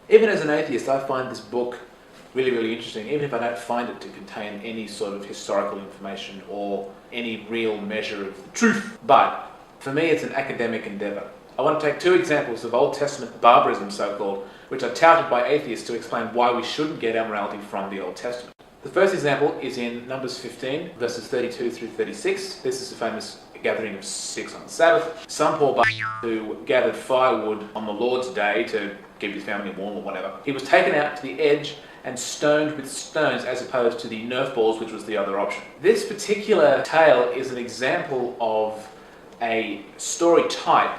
Even as an atheist, I find this book really, really interesting, even if I don't find it to contain any sort of historical information or any real measure of the truth. But for me, it's an academic endeavour. I want to take two examples of Old Testament barbarism, so-called, which are touted by atheists to explain why we shouldn't get our morality from the Old Testament. The first example is in Numbers 15, verses 32 through 36. This is the famous gathering of 6 on the Sabbath. Some poor who gathered firewood on the Lord's day to keep his family warm or whatever. He was taken out to the edge and stoned with stones as opposed to the Nerf balls, which was the other option. This particular tale is an example of a story type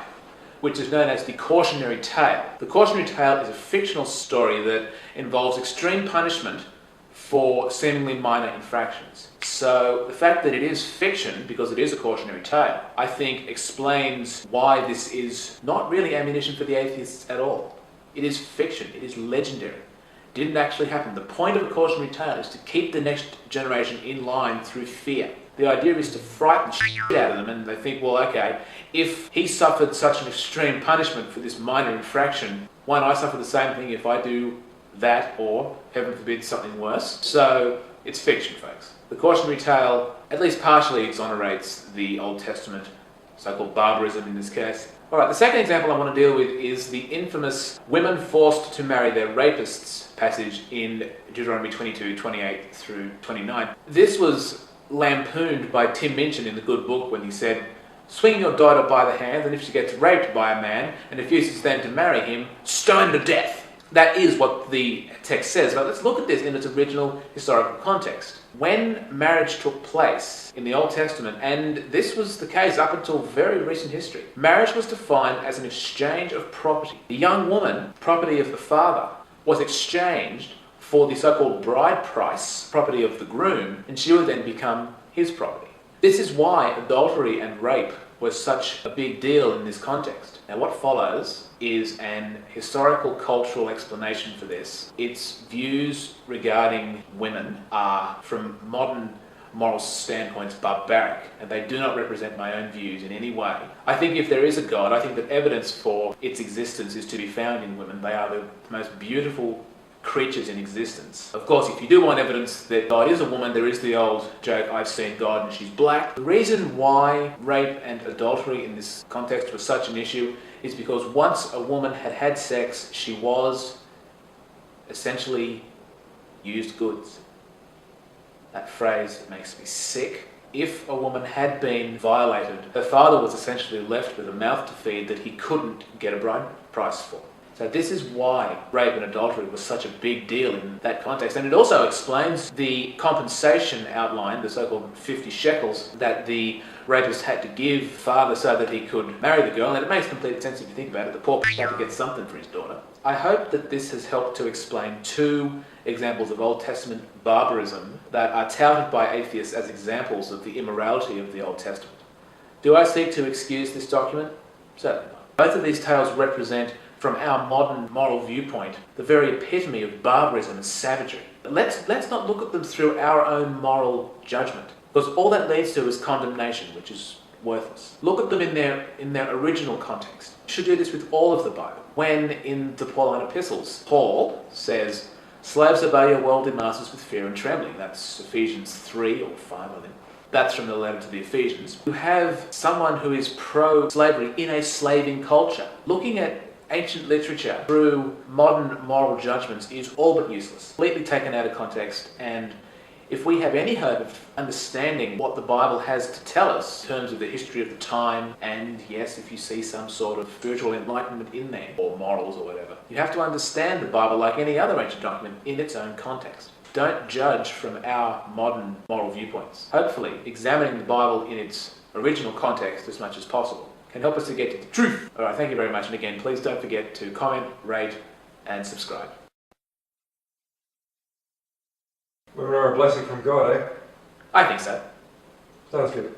which is known as the cautionary tale. The cautionary tale is a fictional story that involves extreme punishment for seemingly minor infractions. So the fact that it is fiction, because it is a cautionary tale, I think explains why this is not really ammunition for the atheists at all. It is fiction, it is legendary. It didn't actually happen. The point of a cautionary tale is to keep the next generation in line through fear. The idea is to frighten shit out of them, and they think, well, okay, if he suffered such an extreme punishment for this minor infraction, why not I suffer the same thing if I do that, or, heaven forbid, something worse? So, it's fiction, folks. The cautionary tale at least partially exonerates the Old Testament, so-called barbarism in this case. Alright, the second example I want to deal with is the infamous women forced to marry their rapists passage in Deuteronomy 22, 28 through 29. This was lampooned by Tim Minchin in The Good Book when he said, swing your daughter by the hand, and if she gets raped by a man and refuses then to marry him, stone to death. That is what the text says, but let's look at this in its original historical context. When marriage took place in the Old Testament, and this was the case up until very recent history, marriage was defined as an exchange of property. The young woman, property of the father, was exchanged for the so-called bride price, property of the groom, and she would then become his property. This is why adultery and rape was such a big deal in this context. Now what follows is an historical cultural explanation for this. Its views regarding women are, from modern moral standpoints, barbaric, and they do not represent my own views in any way. I think if there is a God, I think that evidence for its existence is to be found in women. They are the most beautiful creatures in existence. Of course, if you do want evidence that God is a woman, there is the old joke, I've seen God and she's black. The reason why rape and adultery in this context was such an issue is because once a woman had had sex, she was essentially used goods. That phrase makes me sick. If a woman had been violated, her father was essentially left with a mouth to feed that he couldn't get a bride price for. So this is why rape and adultery was such a big deal in that context. And it also explains the compensation outline, the so-called 50 shekels, that the rapist had to give father so that he could marry the girl. And it makes complete sense if you think about it. The poor had to get something for his daughter. I hope that this has helped to explain two examples of Old Testament barbarism that are touted by atheists as examples of the immorality of the Old Testament. Do I seek to excuse this document? Certainly not. Both of these tales represent, from our modern moral viewpoint, the very epitome of barbarism and savagery. Let's not look at them through our own moral judgment, because all that leads to is condemnation, which is worthless. Look at them in their original context. You should do this with all of the Bible. When in the Pauline epistles, Paul says, slaves obey your worldly masters with fear and trembling. That's Ephesians 3 or 5, I think. That's from the letter to the Ephesians. You have someone who is pro-slavery in a slaving culture. Looking at ancient literature through modern moral judgments is all but useless, completely taken out of context. And if we have any hope of understanding what the Bible has to tell us in terms of the history of the time, and yes, if you see some sort of spiritual enlightenment in there, or morals or whatever, you have to understand the Bible like any other ancient document in its own context. Don't judge from our modern moral viewpoints. Hopefully, examining the Bible in its original context as much as possible can help us to get to the truth. Alright, thank you very much, and again, please don't forget to comment, rate, and subscribe. Women are a blessing from God, eh? I think so. Sounds good.